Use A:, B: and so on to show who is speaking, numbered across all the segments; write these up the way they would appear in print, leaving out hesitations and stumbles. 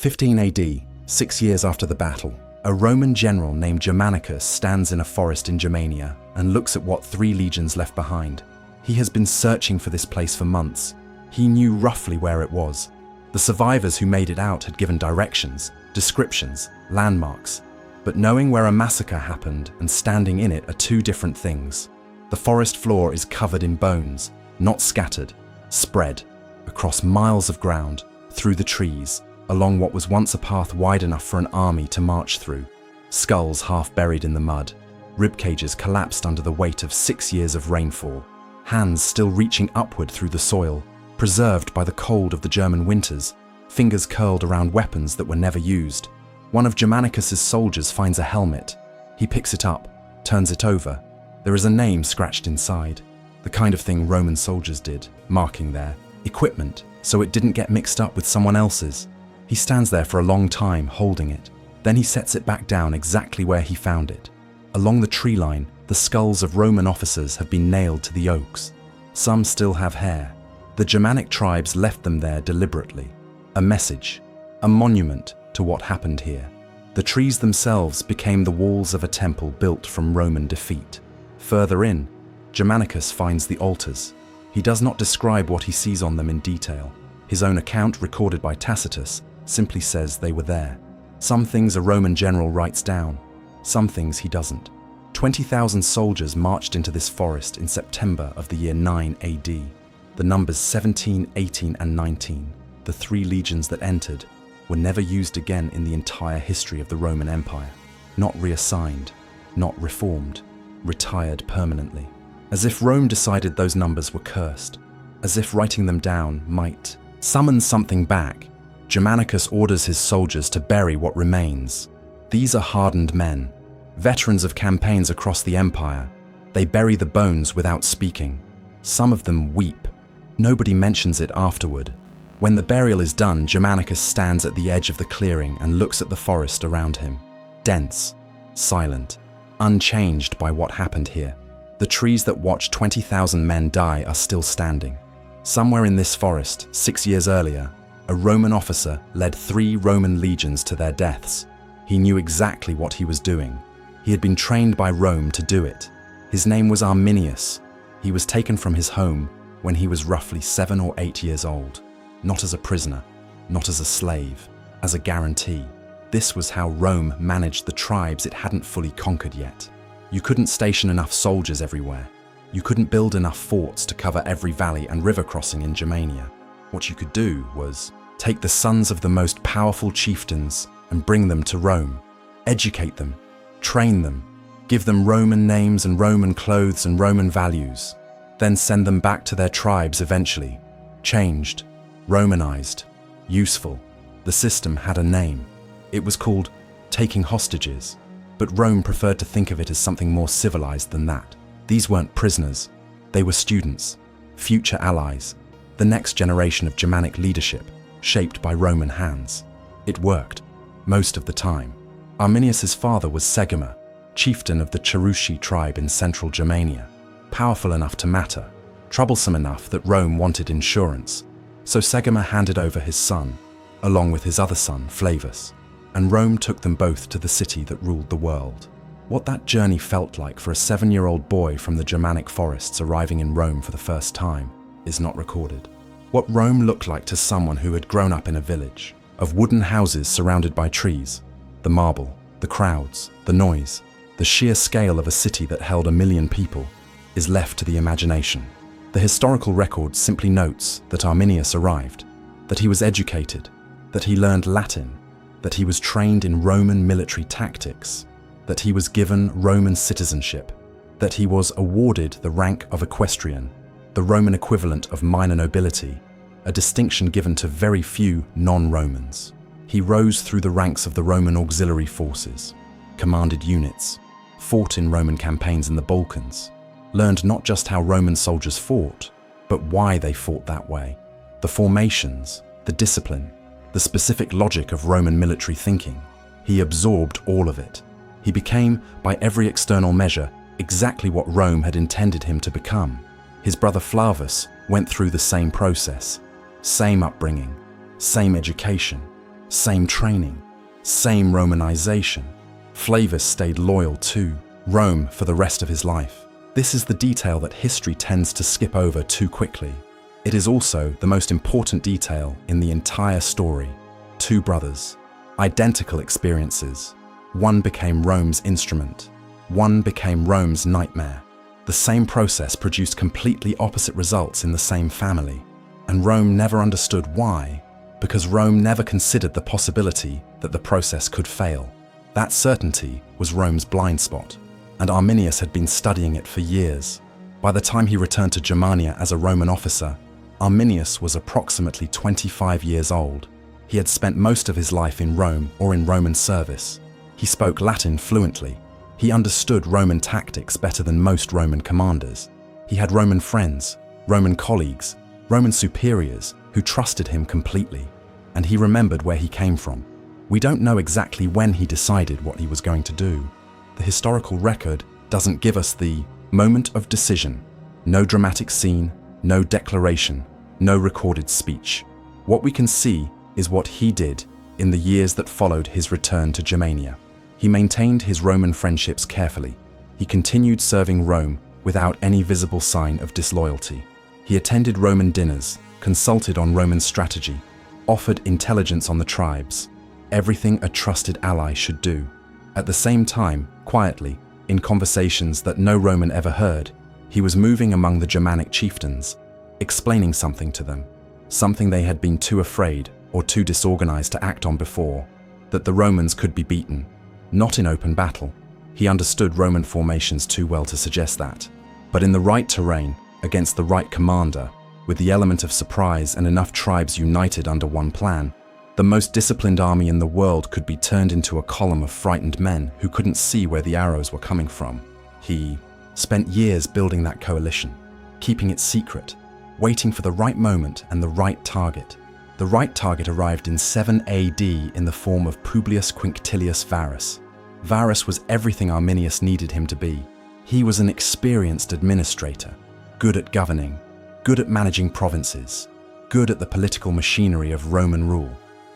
A: 15 AD, 6 years after the battle, a Roman general named Germanicus stands in a forest in Germania and looks at what 3 legions left behind. He has been searching for this place for months. He knew roughly where it was. The survivors who made it out had given directions, descriptions, landmarks. But knowing where a massacre happened and standing in it are 2 different things. The forest floor is covered in bones, not scattered, spread, across miles of ground, through the trees, along what was once a path wide enough for an army to march through. Skulls half buried in the mud, rib cages collapsed under the weight of 6 years of rainfall, hands still reaching upward through the soil, preserved by the cold of the German winters, fingers curled around weapons that were never used. One of Germanicus's soldiers finds a helmet. He picks it up, turns it over. There is a name scratched inside, the kind of thing Roman soldiers did, marking their equipment so it didn't get mixed up with someone else's. He stands there for a long time holding it. Then he sets it back down exactly where he found it. Along the tree line, the skulls of Roman officers have been nailed to the oaks. Some still have hair. The Germanic tribes left them there deliberately. A message, a monument to what happened here. The trees themselves became the walls of a temple built from Roman defeat. Further in, Germanicus finds the altars. He does not describe what he sees on them in detail. His own account, recorded by Tacitus, simply says they were there. Some things a Roman general writes down, some things he doesn't. 20,000 soldiers marched into this forest in September of the year 9 AD. The numbers 17, 18, and 19, the 3 legions that entered, were never used again in the entire history of the Roman Empire. Not reassigned, not reformed, retired permanently. As if Rome decided those numbers were cursed. As if writing them down might summon something back. Germanicus orders his soldiers to bury what remains. These are hardened men, veterans of campaigns across the empire. They bury the bones without speaking. Some of them weep. Nobody mentions it afterward. When the burial is done, Germanicus stands at the edge of the clearing and looks at the forest around him. Dense, silent, unchanged by what happened here. The trees that watched 20,000 men die are still standing. Somewhere in this forest, 6 years earlier, a Roman officer led 3 Roman legions to their deaths. He knew exactly what he was doing. He had been trained by Rome to do it. His name was Arminius. He was taken from his home when he was roughly 7 or 8 years old. Not as a prisoner, not as a slave, as a guarantee. This was how Rome managed the tribes it hadn't fully conquered yet. You couldn't station enough soldiers everywhere. You couldn't build enough forts to cover every valley and river crossing in Germania. What you could do was take the sons of the most powerful chieftains and bring them to Rome. Educate them, train them, give them Roman names and Roman clothes and Roman values. Then send them back to their tribes eventually. Changed, Romanized, useful. The system had a name. It was called taking hostages. But Rome preferred to think of it as something more civilized than that. These weren't prisoners. They were students, future allies, the next generation of Germanic leadership, shaped by Roman hands. It worked, most of the time. Arminius's father was Segima, chieftain of the Cherusci tribe in central Germania, powerful enough to matter, troublesome enough that Rome wanted insurance. So Segima handed over his son, along with his other son, Flavus, and Rome took them both to the city that ruled the world. What that journey felt like for a 7-year-old boy from the Germanic forests arriving in Rome for the first time is not recorded. What Rome looked like to someone who had grown up in a village of wooden houses surrounded by trees, the marble, the crowds, the noise, the sheer scale of a city that held 1 million people, is left to the imagination. The historical record simply notes that Arminius arrived, that he was educated, that he learned Latin, that he was trained in Roman military tactics, that he was given Roman citizenship, that he was awarded the rank of equestrian, the Roman equivalent of minor nobility, a distinction given to very few non-Romans. He rose through the ranks of the Roman auxiliary forces, commanded units, fought in Roman campaigns in the Balkans, learned not just how Roman soldiers fought, but why they fought that way, the formations, the discipline, the specific logic of Roman military thinking. He absorbed all of it. He became, by every external measure, exactly what Rome had intended him to become. His brother Flavus went through the same process, same upbringing, same education. Same training, same Romanization. Flavius stayed loyal to Rome for the rest of his life. This is the detail that history tends to skip over too quickly. It is also the most important detail in the entire story. Two brothers, identical experiences. One became Rome's instrument. One became Rome's nightmare. The same process produced completely opposite results in the same family. And Rome never understood why, because Rome never considered the possibility that the process could fail. That certainty was Rome's blind spot, and Arminius had been studying it for years. By the time he returned to Germania as a Roman officer, Arminius was approximately 25 years old. He had spent most of his life in Rome or in Roman service. He spoke Latin fluently. He understood Roman tactics better than most Roman commanders. He had Roman friends, Roman colleagues, Roman superiors who trusted him completely, and he remembered where he came from. We don't know exactly when he decided what he was going to do. The historical record doesn't give us the moment of decision. No dramatic scene, no declaration, no recorded speech. What we can see is what he did in the years that followed his return to Germania. He maintained his Roman friendships carefully. He continued serving Rome without any visible sign of disloyalty. He attended Roman dinners, consulted on Roman strategy, offered intelligence on the tribes, everything a trusted ally should do. At the same time, quietly, in conversations that no Roman ever heard, he was moving among the Germanic chieftains, explaining something to them, something they had been too afraid or too disorganized to act on before, that the Romans could be beaten, not in open battle. He understood Roman formations too well to suggest that, but in the right terrain, against the right commander, with the element of surprise and enough tribes united under one plan, the most disciplined army in the world could be turned into a column of frightened men who couldn't see where the arrows were coming from. He spent years building that coalition, keeping it secret, waiting for the right moment and the right target. The right target arrived in 7 AD in the form of Publius Quinctilius Varus. Varus was everything Arminius needed him to be. He was an experienced administrator, good at governing, good at managing provinces, good at the political machinery of Roman rule.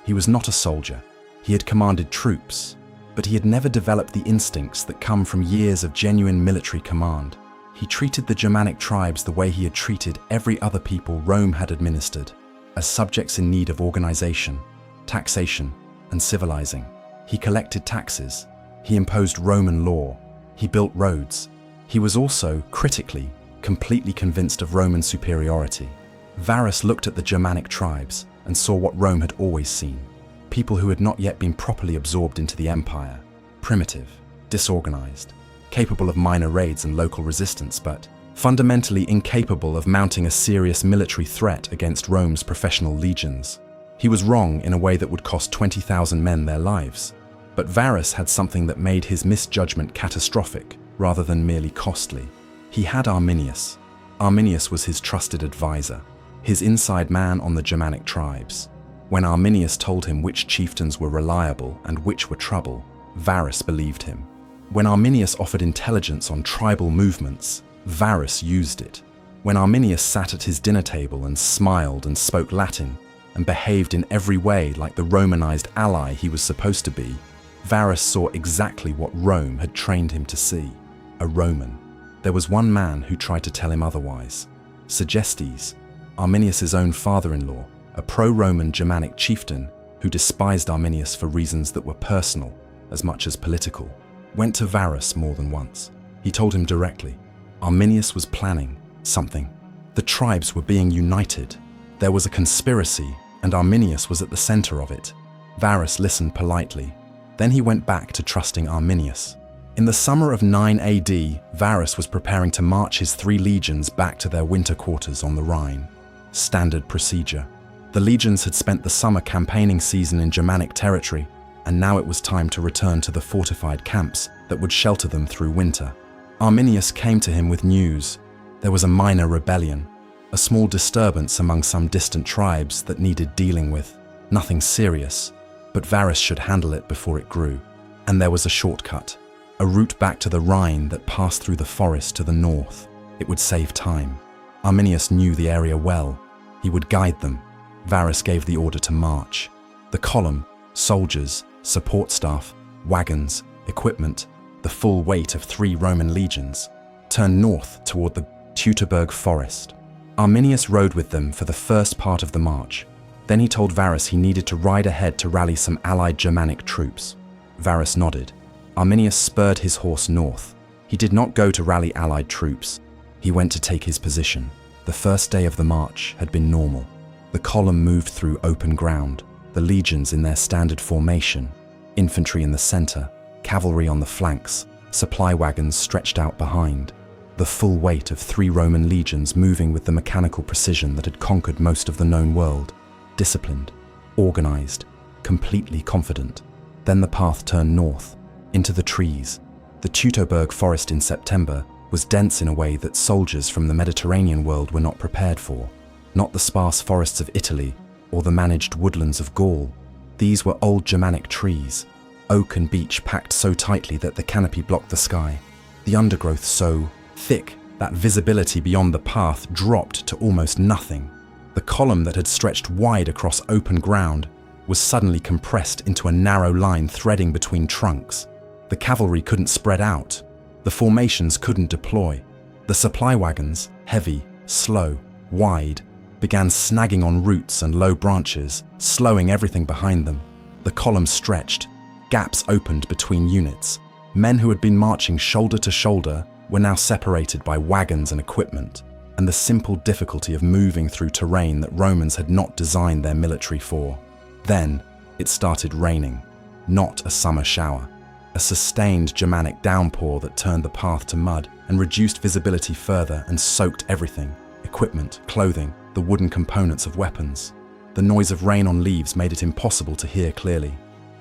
A: He was not a soldier. He had commanded troops, but he had never developed the instincts that come from years of genuine military command. He treated the Germanic tribes the way he had treated every other people Rome had administered, as subjects in need of organization, taxation, and civilizing. He collected taxes. He imposed Roman law. He built roads. He was also, critically, completely convinced of Roman superiority. Varus looked at the Germanic tribes and saw what Rome had always seen: people who had not yet been properly absorbed into the empire, primitive, disorganized, capable of minor raids and local resistance, but fundamentally incapable of mounting a serious military threat against Rome's professional legions. He was wrong in a way that would cost 20,000 men their lives, but Varus had something that made his misjudgment catastrophic rather than merely costly. He had Arminius. Arminius was his trusted advisor, his inside man on the Germanic tribes. When Arminius told him which chieftains were reliable and which were trouble, Varus believed him. When Arminius offered intelligence on tribal movements, Varus used it. When Arminius sat at his dinner table and smiled and spoke Latin and behaved in every way like the Romanized ally he was supposed to be, Varus saw exactly what Rome had trained him to see: a Roman. There was one man who tried to tell him otherwise: Segestes, Arminius's own father-in-law, a pro-Roman Germanic chieftain who despised Arminius for reasons that were personal as much as political, went to Varus more than once. He told him directly: Arminius was planning something. The tribes were being united. There was a conspiracy, and Arminius was at the center of it. Varus listened politely. Then he went back to trusting Arminius. In the summer of 9 AD, Varus was preparing to march his 3 legions back to their winter quarters on the Rhine. Standard procedure. The legions had spent the summer campaigning season in Germanic territory, and now it was time to return to the fortified camps that would shelter them through winter. Arminius came to him with news. There was a minor rebellion, a small disturbance among some distant tribes that needed dealing with. Nothing serious, but Varus should handle it before it grew. And there was a shortcut, a route back to the Rhine that passed through the forest to the north. It would save time. Arminius knew the area well. He would guide them. Varus gave the order to march. The column, Soldiers, support staff, wagons, equipment, the full weight of 3 Roman legions, turned north toward the Teutoburg forest. Arminius rode with them for the first part of the march. Then he told Varus he needed to ride ahead to rally some allied Germanic troops. Varus nodded. Arminius spurred his horse north. He did not go to rally allied troops. He went to take his position. The first day of the march had been normal. The column moved through open ground, the legions in their standard formation, infantry in the center, cavalry on the flanks, supply wagons stretched out behind. The full weight of 3 Roman legions moving with the mechanical precision that had conquered most of the known world. Disciplined, organized, completely confident. Then the path turned north, into the trees. The Teutoburg forest in September was dense in a way that soldiers from the Mediterranean world were not prepared for. Not the sparse forests of Italy or the managed woodlands of Gaul. These were old Germanic trees, oak and beech packed so tightly that the canopy blocked the sky. The undergrowth so thick that visibility beyond the path dropped to almost nothing. The column that had stretched wide across open ground was suddenly compressed into a narrow line threading between trunks. The cavalry couldn't spread out. The formations couldn't deploy. The supply wagons, heavy, slow, wide, began snagging on roots and low branches, slowing everything behind them. The column stretched. Gaps opened between units. Men who had been marching shoulder to shoulder were now separated by wagons and equipment, and the simple difficulty of moving through terrain that Romans had not designed their military for. Then it started raining, not a summer shower. A sustained Germanic downpour that turned the path to mud and reduced visibility further and soaked everything: equipment, clothing, the wooden components of weapons. The noise of rain on leaves made it impossible to hear clearly.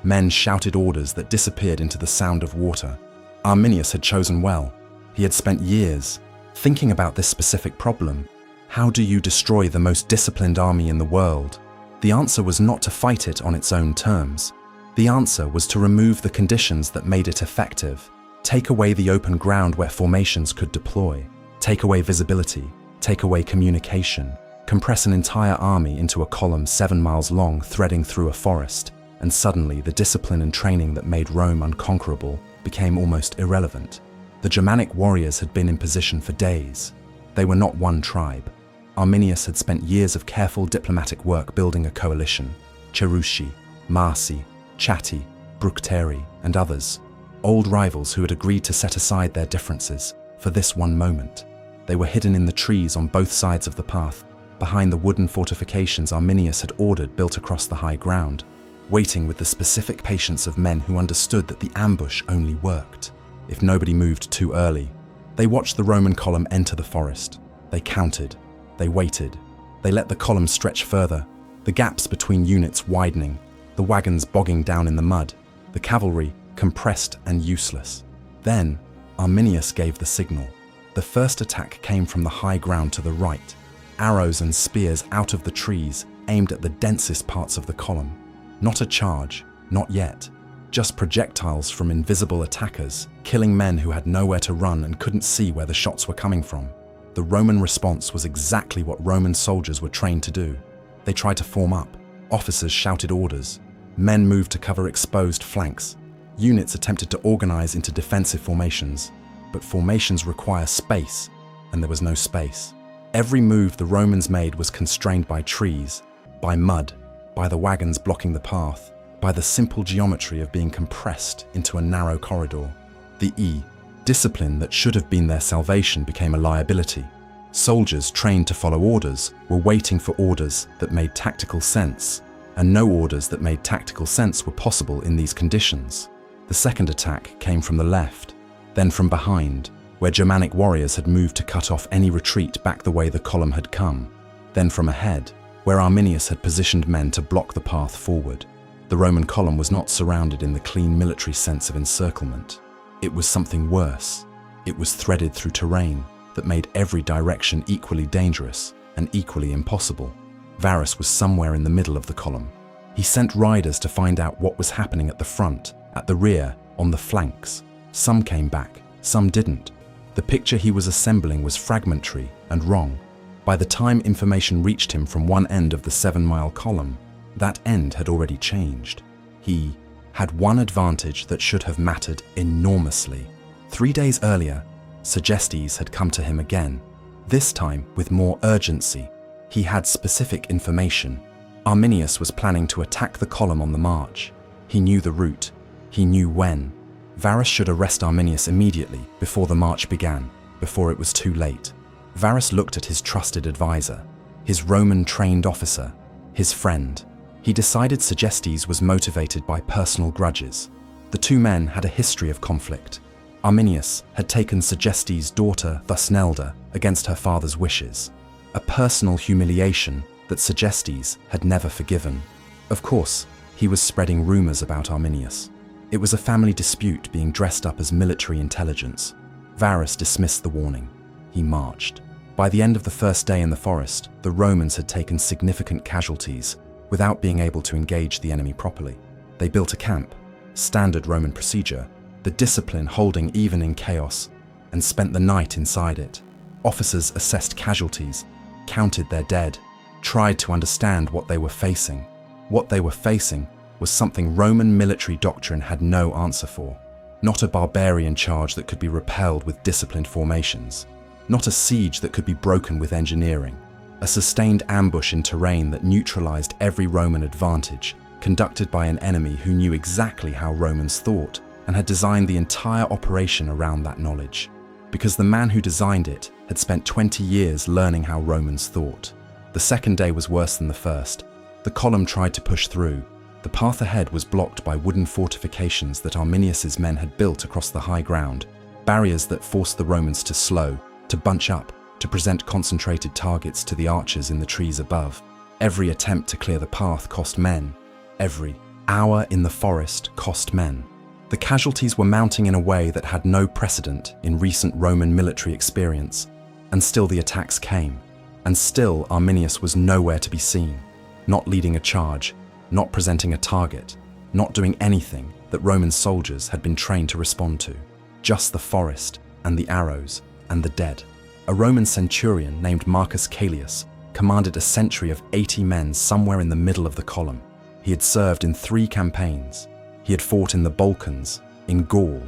A: Men shouted orders that disappeared into the sound of water. Arminius had chosen well. He had spent years thinking about this specific problem. How do you destroy the most disciplined army in the world? The answer was not to fight it on its own terms. The answer was to remove the conditions that made it effective. Take away the open ground where formations could deploy. Take away visibility. Take away communication. Compress an entire army into a column 7 miles long threading through a forest. And suddenly the discipline and training that made Rome unconquerable became almost irrelevant. The Germanic warriors had been in position for days. They were not one tribe. Arminius had spent years of careful diplomatic work building a coalition. Cherusci, Marsi, Chatti, Bructeri, and others. Old rivals who had agreed to set aside their differences for this one moment. They were hidden in the trees on both sides of the path, behind the wooden fortifications Arminius had ordered built across the high ground, waiting with the specific patience of men who understood that the ambush only worked if nobody moved too early. They watched the Roman column enter the forest. They counted. They waited. They let the column stretch further, the gaps between units widening, the wagons bogging down in the mud, the cavalry compressed and useless. Then Arminius gave the signal. The first attack came from the high ground to the right. Arrows and spears out of the trees aimed at the densest parts of the column. Not a charge, not yet. Just projectiles from invisible attackers, killing men who had nowhere to run and couldn't see where the shots were coming from. The Roman response was exactly what Roman soldiers were trained to do. They tried to form up. Officers shouted orders. Men moved to cover exposed flanks. Units attempted to organize into defensive formations. But formations require space, and there was no space. Every move the Romans made was constrained by trees, by mud, by the wagons blocking the path, by the simple geometry of being compressed into a narrow corridor. The discipline that should have been their salvation became a liability. Soldiers trained to follow orders were waiting for orders that made tactical sense, and no orders that made tactical sense were possible in these conditions. The second attack came from the left, then from behind, where Germanic warriors had moved to cut off any retreat back the way the column had come, then from ahead, where Arminius had positioned men to block the path forward. The Roman column was not surrounded in the clean military sense of encirclement. It was something worse. It was threaded through terrain that made every direction equally dangerous and equally impossible. Varus was somewhere in the middle of the column. He sent riders to find out what was happening at the front, at the rear, on the flanks. Some came back, some didn't. The picture he was assembling was fragmentary and wrong. By the time information reached him from one end of the 7-mile column, that end had already changed. He had one advantage that should have mattered enormously. 3 days earlier, Sergestes had come to him again, this time with more urgency. He had specific information. Arminius was planning to attack the column on the march. He knew the route. He knew when. Varus should arrest Arminius immediately before the march began, before it was too late. Varus looked at his trusted advisor, his Roman-trained officer, his friend. He decided Sergestes was motivated by personal grudges. The two men had a history of conflict. Arminius had taken Sergestes' daughter Thusnelda against her father's wishes, a personal humiliation that Sergestes had never forgiven. Of course, he was spreading rumors about Arminius. It was a family dispute being dressed up as military intelligence. Varus dismissed the warning. He marched. By the end of the first day in the forest, the Romans had taken significant casualties without being able to engage the enemy properly. They built a camp, standard Roman procedure, the discipline holding even in chaos, and spent the night inside it. Officers assessed casualties, counted their dead, tried to understand what they were facing. What they were facing was something Roman military doctrine had no answer for. Not a barbarian charge that could be repelled with disciplined formations. Not a siege that could be broken with engineering. A sustained ambush in terrain that neutralized every Roman advantage, conducted by an enemy who knew exactly how Romans thought and had designed the entire operation around that knowledge. Because the man who designed it had spent 20 years learning how Romans thought. The second day was worse than the first. The column tried to push through. The path ahead was blocked by wooden fortifications that Arminius's men had built across the high ground, barriers that forced the Romans to slow, to bunch up, to present concentrated targets to the archers in the trees above. Every attempt to clear the path cost men. Every hour in the forest cost men. The casualties were mounting in a way that had no precedent in recent Roman military experience, and still the attacks came. And still Arminius was nowhere to be seen, not leading a charge, not presenting a target, not doing anything that Roman soldiers had been trained to respond to. Just the forest, and the arrows, and the dead. A Roman centurion named Marcus Caelius commanded a century of 80 men somewhere in the middle of the column. He had served in 3 campaigns. He had fought in the Balkans, in Gaul,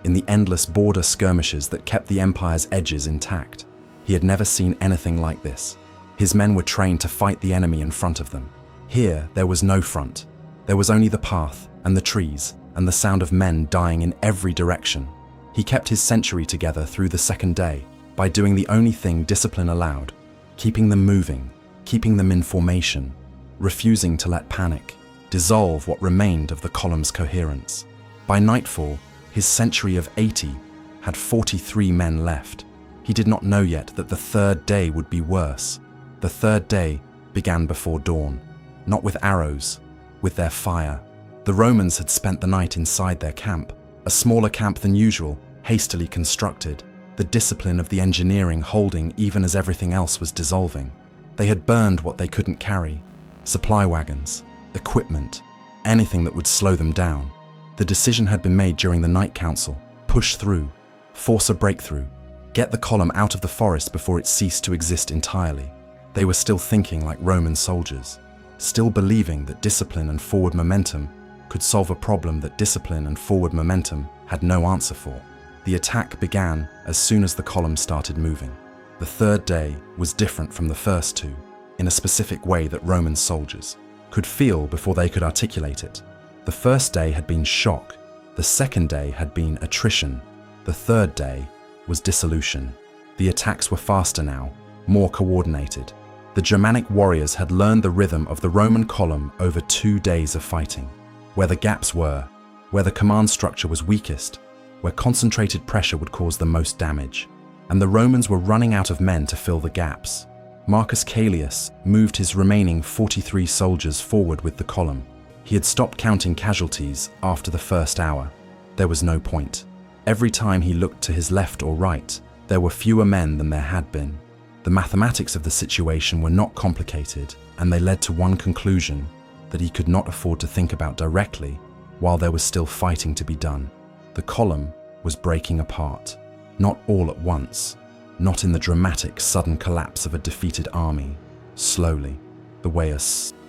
A: in the endless border skirmishes that kept the empire's edges intact. He had never seen anything like this. His men were trained to fight the enemy in front of them. Here, there was no front. There was only the path and the trees and the sound of men dying in every direction. He kept his century together through the second day by doing the only thing discipline allowed, keeping them moving, keeping them in formation, refusing to let panic dissolve what remained of the column's coherence. By nightfall, his century of 80 had 43 men left. He did not know yet that the third day would be worse. The third day began before dawn. Not with arrows, with their fire. The Romans had spent the night inside their camp, a smaller camp than usual, hastily constructed, the discipline of the engineering holding even as everything else was dissolving. They had burned what they couldn't carry, supply wagons, equipment, anything that would slow them down. The decision had been made during the night council: push through, force a breakthrough, get the column out of the forest before it ceased to exist entirely. They were still thinking like Roman soldiers. Still believing that discipline and forward momentum could solve a problem that discipline and forward momentum had no answer for. The attack began as soon as the column started moving. The third day was different from the first two, in a specific way that Roman soldiers could feel before they could articulate it. The first day had been shock, the second day had been attrition, the third day was dissolution. The attacks were faster now, more coordinated. The Germanic warriors had learned the rhythm of the Roman column over 2 days of fighting. Where the gaps were, where the command structure was weakest, where concentrated pressure would cause the most damage. And the Romans were running out of men to fill the gaps. Marcus Caelius moved his remaining 43 soldiers forward with the column. He had stopped counting casualties after the first hour. There was no point. Every time he looked to his left or right, there were fewer men than there had been. The mathematics of the situation were not complicated, and they led to one conclusion that he could not afford to think about directly while there was still fighting to be done. The column was breaking apart, not all at once, not in the dramatic sudden collapse of a defeated army, slowly, the way a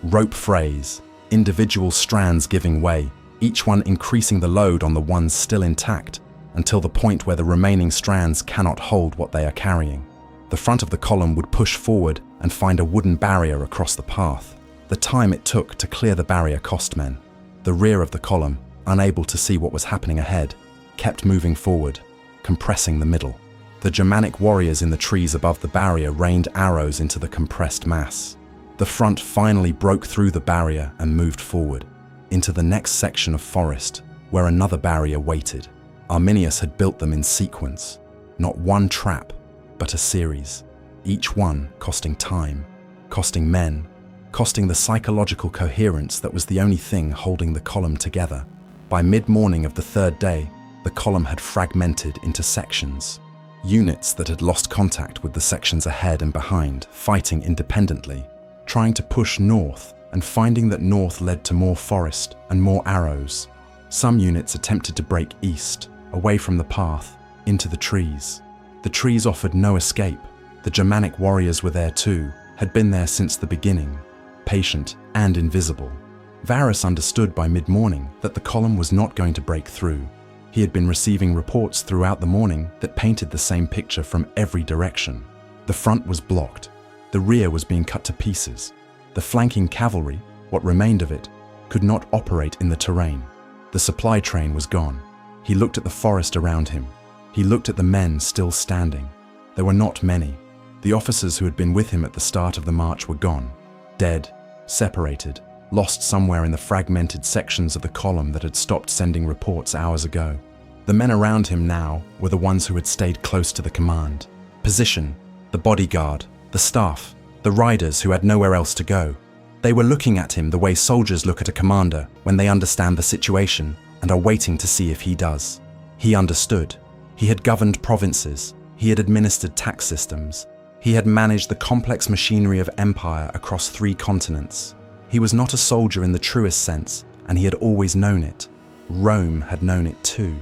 A: rope phrase individual strands giving way, each one increasing the load on the ones still intact, until the point where the remaining strands cannot hold what they are carrying. The front of the column would push forward and find a wooden barrier across the path. The time it took to clear the barrier cost men. The rear of the column, unable to see what was happening ahead, kept moving forward, compressing the middle. The Germanic warriors in the trees above the barrier rained arrows into the compressed mass. The front finally broke through the barrier and moved forward, into the next section of forest, where another barrier waited. Arminius had built them in sequence, not one trap, but a series, each one costing time, costing men, costing the psychological coherence that was the only thing holding the column together. By mid-morning of the third day, the column had fragmented into sections, units that had lost contact with the sections ahead and behind, fighting independently, trying to push north and finding that north led to more forest and more arrows. Some units attempted to break east, away from the path, into the trees. The trees offered no escape. The Germanic warriors were there too, had been there since the beginning, patient and invisible. Varus understood by mid-morning that the column was not going to break through. He had been receiving reports throughout the morning that painted the same picture from every direction. The front was blocked. The rear was being cut to pieces. The flanking cavalry, what remained of it, could not operate in the terrain. The supply train was gone. He looked at the forest around him. He looked at the men still standing. There were not many. The officers who had been with him at the start of the march were gone, dead, separated, lost somewhere in the fragmented sections of the column that had stopped sending reports hours ago. The men around him now were the ones who had stayed close to the command. Position, the bodyguard, the staff, the riders who had nowhere else to go. They were looking at him the way soldiers look at a commander when they understand the situation and are waiting to see if he does. He understood. He had governed provinces. He had administered tax systems. He had managed the complex machinery of empire across 3 continents. He was not a soldier in the truest sense, and he had always known it. Rome had known it too.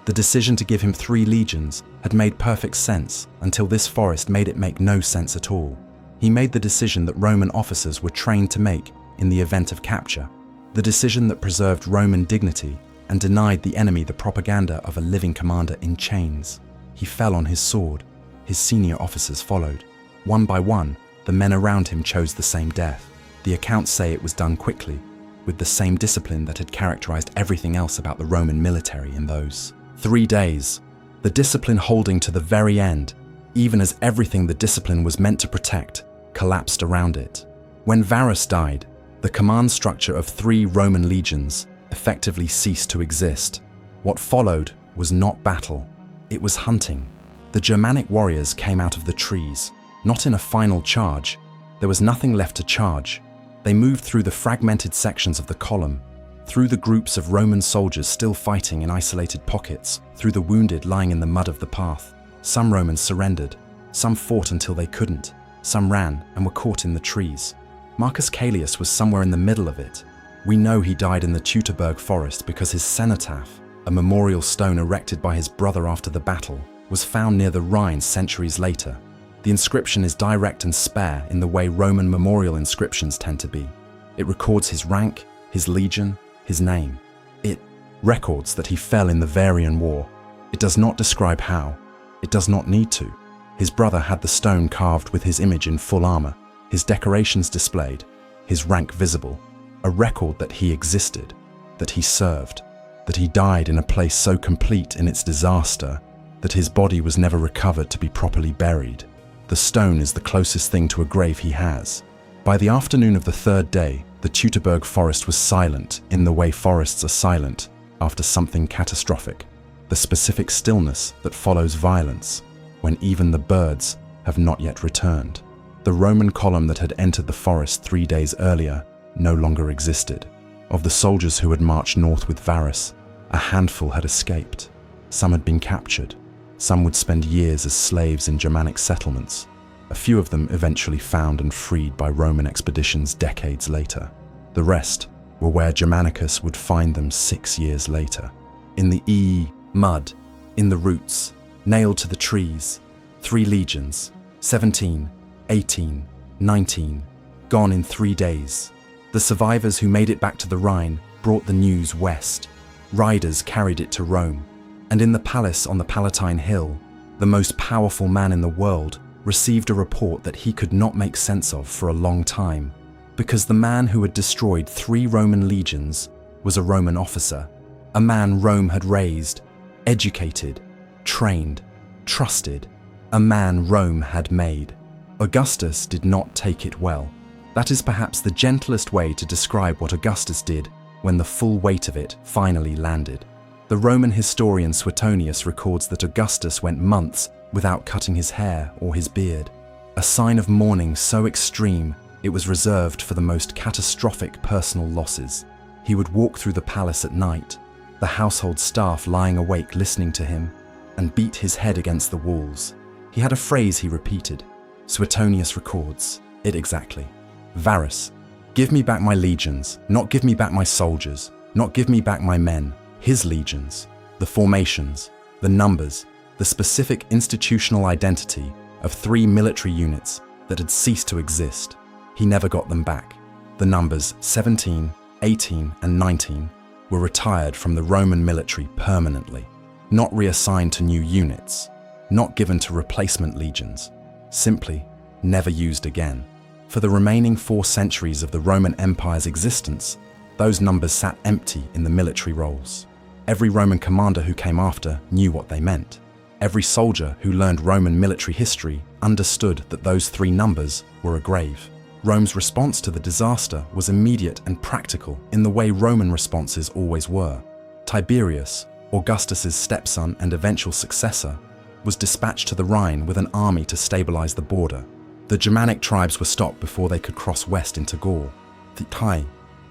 A: The decision to give him 3 legions had made perfect sense until this forest made it make no sense at all. He made the decision that Roman officers were trained to make in the event of capture, the decision that preserved Roman dignity and denied the enemy the propaganda of a living commander in chains. He fell on his sword. His senior officers followed. One by one, the men around him chose the same death. The accounts say it was done quickly, with the same discipline that had characterized everything else about the Roman military in those 3 days. The discipline holding to the very end, even as everything the discipline was meant to protect collapsed around it. When Varus died, the command structure of 3 Roman legions effectively ceased to exist. What followed was not battle, it was hunting. The Germanic warriors came out of the trees, not in a final charge. There was nothing left to charge. They moved through the fragmented sections of the column, through the groups of Roman soldiers still fighting in isolated pockets, through the wounded lying in the mud of the path. Some Romans surrendered, some fought until they couldn't, some ran and were caught in the trees. Marcus Caelius was somewhere in the middle of it. We know he died in the Teutoburg forest because his cenotaph, a memorial stone erected by his brother after the battle, was found near the Rhine centuries later. The inscription is direct and spare in the way Roman memorial inscriptions tend to be. It records his rank, his legion, his name. It records that he fell in the Varian War. It does not describe how. It does not need to. His brother had the stone carved with his image in full armor, his decorations displayed, his rank visible. A record that he existed, that he served, that he died in a place so complete in its disaster that his body was never recovered to be properly buried. The stone is the closest thing to a grave he has. By the afternoon of the third day, the Teutoburg forest was silent in the way forests are silent after something catastrophic, the specific stillness that follows violence when even the birds have not yet returned. The Roman column that had entered the forest 3 days earlier no longer existed. Of the soldiers who had marched north with Varus, a handful had escaped. Some had been captured. Some would spend years as slaves in Germanic settlements. A few of them eventually found and freed by Roman expeditions decades later. The rest were where Germanicus would find them 6 years later. In the mud, in the roots, nailed to the trees. 3 legions, 17, 18, 19, gone in 3 days. The The survivors who made it back to the Rhine brought the news west. Riders carried it to Rome. And in the palace on the Palatine Hill, the most powerful man in the world received a report that he could not make sense of for a long time, because the man who had destroyed 3 Roman legions was a Roman officer, a man Rome had raised, educated, trained, trusted, a man Rome had made. Augustus did not take it well. That is perhaps the gentlest way to describe what Augustus did when the full weight of it finally landed. The Roman historian Suetonius records that Augustus went months without cutting his hair or his beard, a sign of mourning so extreme it was reserved for the most catastrophic personal losses. He would walk through the palace at night, the household staff lying awake listening to him, and beat his head against the walls. He had a phrase he repeated. Suetonius records it exactly. Varus, give me back my legions, not give me back my soldiers, not give me back my men, his legions, the formations, the numbers, the specific institutional identity of 3 military units that had ceased to exist. He never got them back. The numbers 17, 18, and 19 were retired from the Roman military permanently, not reassigned to new units, not given to replacement legions, simply never used again. For the remaining 4 centuries of the Roman Empire's existence, those numbers sat empty in the military rolls. Every Roman commander who came after knew what they meant. Every soldier who learned Roman military history understood that those 3 numbers were a grave. Rome's response to the disaster was immediate and practical in the way Roman responses always were. Tiberius, Augustus's stepson and eventual successor, was dispatched to the Rhine with an army to stabilize the border. The Germanic tribes were stopped before they could cross west into Gaul. The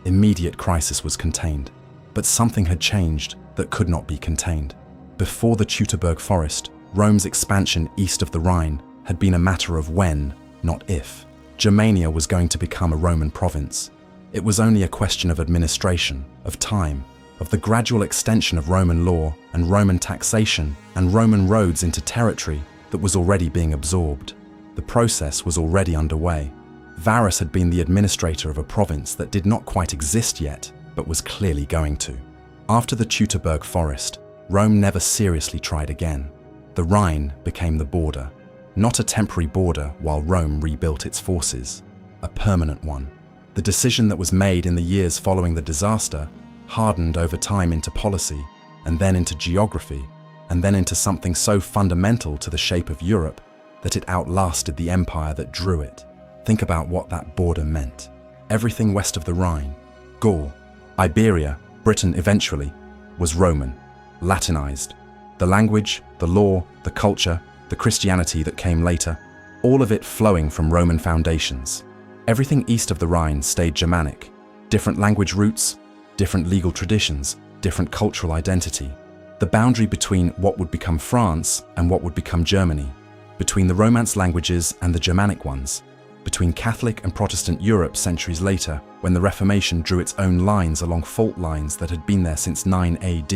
A: immediate crisis was contained, but something had changed that could not be contained. Before the Teutoburg Forest, Rome's expansion east of the Rhine had been a matter of when, not if. Germania was going to become a Roman province. It was only a question of administration, of time, of the gradual extension of Roman law and Roman taxation and Roman roads into territory that was already being absorbed. The process was already underway. Varus had been the administrator of a province that did not quite exist yet, but was clearly going to. After the Teutoburg Forest, Rome never seriously tried again. The Rhine became the border, not a temporary border while Rome rebuilt its forces, a permanent one. The decision that was made in the years following the disaster hardened over time into policy, and then into geography, and then into something so fundamental to the shape of Europe that it outlasted the empire that drew it. Think about what that border meant. Everything west of the Rhine, Gaul, Iberia, Britain eventually, was Roman, Latinized. The language, the law, the culture, the Christianity that came later, all of it flowing from Roman foundations. Everything east of the Rhine stayed Germanic. Different language roots, different legal traditions, different cultural identity. The boundary between what would become France and what would become Germany, between the Romance languages and the Germanic ones, between Catholic and Protestant Europe centuries later, when the Reformation drew its own lines along fault lines that had been there since 9 AD.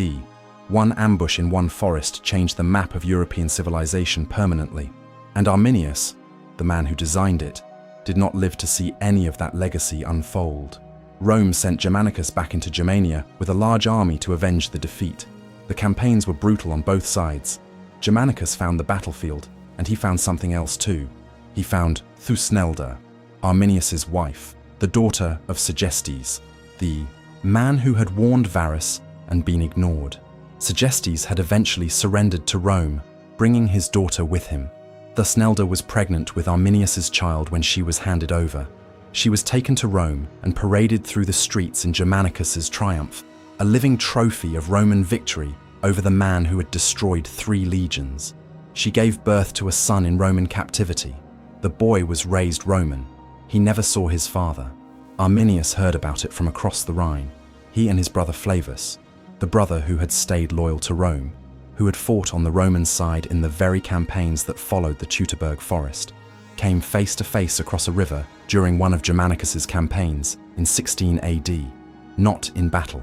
A: One ambush in one forest changed the map of European civilization permanently, and Arminius, the man who designed it, did not live to see any of that legacy unfold. Rome sent Germanicus back into Germania with a large army to avenge the defeat. The campaigns were brutal on both sides. Germanicus found the battlefield, and he found something else too. He found Thusnelda, Arminius's wife, the daughter of Segestes, the man who had warned Varus and been ignored. Segestes had eventually surrendered to Rome, bringing his daughter with him. Thusnelda was pregnant with Arminius's child when she was handed over. She was taken to Rome and paraded through the streets in Germanicus's triumph, a living trophy of Roman victory over the man who had destroyed 3 legions. She gave birth to a son in Roman captivity. The boy was raised Roman. He never saw his father. Arminius heard about it from across the Rhine. He and his brother Flavus, the brother who had stayed loyal to Rome, who had fought on the Roman side in the very campaigns that followed the Teutoburg Forest, came face to face across a river during one of Germanicus's campaigns in 16 AD, not in battle,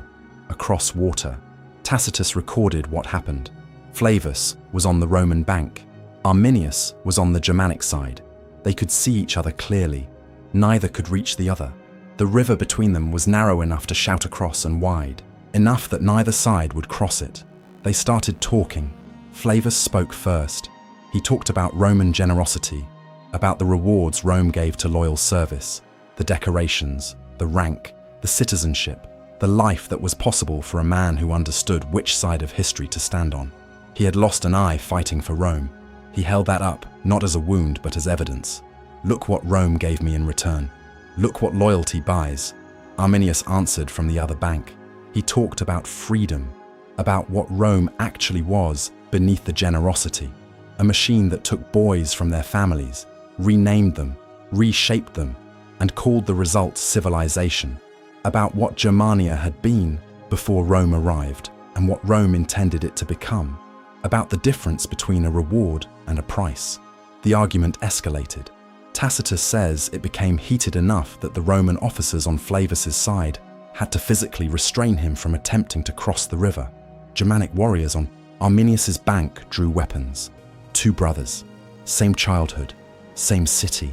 A: across water. Tacitus recorded what happened. Flavus was on the Roman bank. Arminius was on the Germanic side. They could see each other clearly. Neither could reach the other. The river between them was narrow enough to shout across and wide, enough that neither side would cross it. They started talking. Flavus spoke first. He talked about Roman generosity, about the rewards Rome gave to loyal service, the decorations, the rank, the citizenship, the life that was possible for a man who understood which side of history to stand on. He had lost an eye fighting for Rome. He held that up, not as a wound but as evidence. Look what Rome gave me in return. Look what loyalty buys. Arminius answered from the other bank. He talked about freedom, about what Rome actually was beneath the generosity. A machine that took boys from their families, renamed them, reshaped them, and called the result civilization. About what Germania had been before Rome arrived and what Rome intended it to become. About the difference between a reward and a price. The argument escalated. Tacitus says it became heated enough that the Roman officers on Flavus's side had to physically restrain him from attempting to cross the river. Germanic warriors on Arminius's bank drew weapons. Two brothers, same childhood, same city,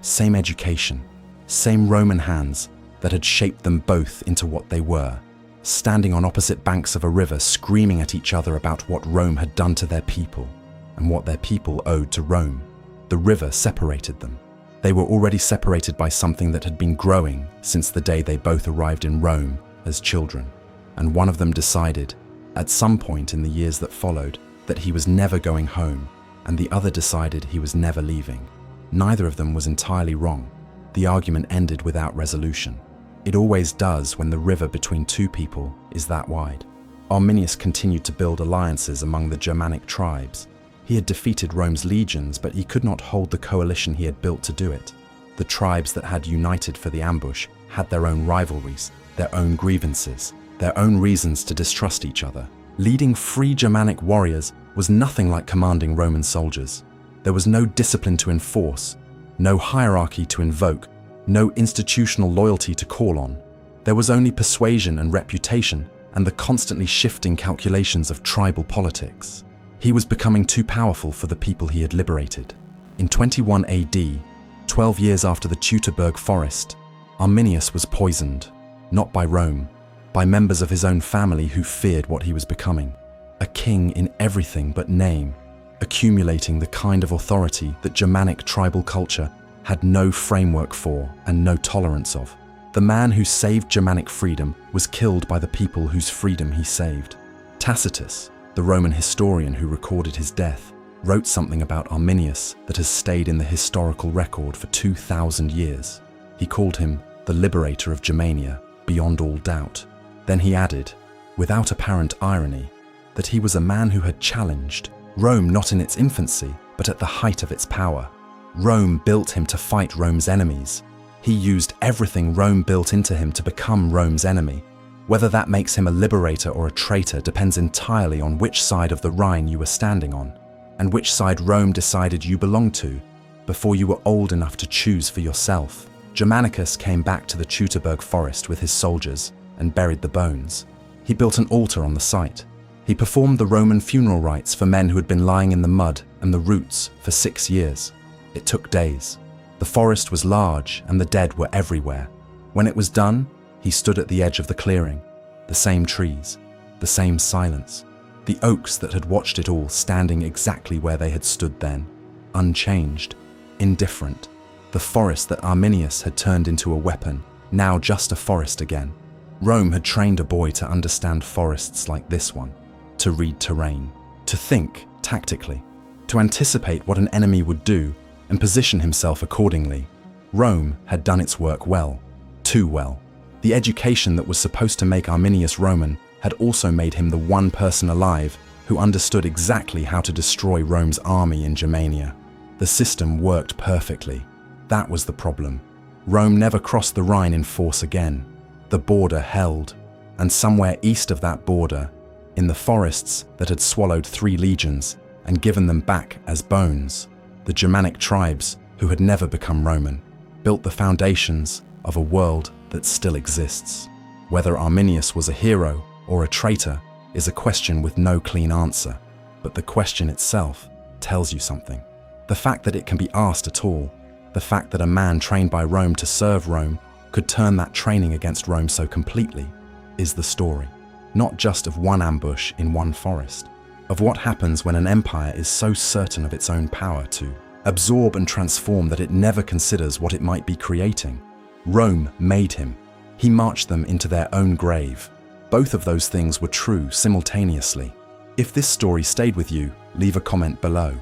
A: same education, same Roman hands that had shaped them both into what they were, standing on opposite banks of a river screaming at each other about what Rome had done to their people and what their people owed to Rome. The river separated them. They were already separated by something that had been growing since the day they both arrived in Rome as children, and one of them decided, at some point in the years that followed, that he was never going home, and the other decided he was never leaving. Neither of them was entirely wrong. The argument ended without resolution. It always does when the river between two people is that wide. Arminius continued to build alliances among the Germanic tribes. He had defeated Rome's legions, but he could not hold the coalition he had built to do it. The tribes that had united for the ambush had their own rivalries, their own grievances, their own reasons to distrust each other. Leading free Germanic warriors was nothing like commanding Roman soldiers. There was no discipline to enforce, no hierarchy to invoke, no institutional loyalty to call on. There was only persuasion and reputation and the constantly shifting calculations of tribal politics. He was becoming too powerful for the people he had liberated. In 21 AD, 12 years after the Teutoburg forest, Arminius was poisoned, not by Rome, by members of his own family who feared what he was becoming. A king in everything but name, accumulating the kind of authority that Germanic tribal culture had no framework for and no tolerance of. The man who saved Germanic freedom was killed by the people whose freedom he saved. Tacitus, the Roman historian who recorded his death, wrote something about Arminius that has stayed in the historical record for 2,000 years. He called him the liberator of Germania, beyond all doubt. Then he added, without apparent irony, that he was a man who had challenged Rome not in its infancy, but at the height of its power. Rome built him to fight Rome's enemies. He used everything Rome built into him to become Rome's enemy. Whether that makes him a liberator or a traitor depends entirely on which side of the Rhine you were standing on, and which side Rome decided you belonged to before you were old enough to choose for yourself. Germanicus came back to the Teutoburg forest with his soldiers and buried the bones. He built an altar on the site. He performed the Roman funeral rites for men who had been lying in the mud and the roots for 6 years. It took days. The forest was large and the dead were everywhere. When it was done, he stood at the edge of the clearing. The same trees, the same silence. The oaks that had watched it all standing exactly where they had stood then, unchanged, indifferent. The forest that Arminius had turned into a weapon, now just a forest again. Rome had trained a boy to understand forests like this one, to read terrain, to think tactically, to anticipate what an enemy would do and position himself accordingly. Rome had done its work well, too well. The education that was supposed to make Arminius Roman had also made him the one person alive who understood exactly how to destroy Rome's army in Germania. The system worked perfectly. That was the problem. Rome never crossed the Rhine in force again. The border held, and somewhere east of that border, in the forests that had swallowed 3 legions and given them back as bones, the Germanic tribes, who had never become Roman, built the foundations of a world that still exists. Whether Arminius was a hero or a traitor is a question with no clean answer, but the question itself tells you something. The fact that it can be asked at all, the fact that a man trained by Rome to serve Rome could turn that training against Rome so completely is the story, not just of one ambush in one forest, of what happens when an empire is so certain of its own power to absorb and transform that it never considers what it might be creating. Rome made him. He marched them into their own grave. Both of those things were true simultaneously. If this story stayed with you, leave a comment below.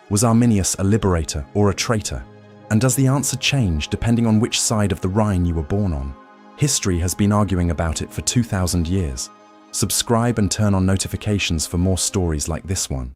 A: Was Arminius a liberator or a traitor? And does the answer change depending on which side of the Rhine you were born on? History has been arguing about it for 2,000 years. Subscribe and turn on notifications for more stories like this one.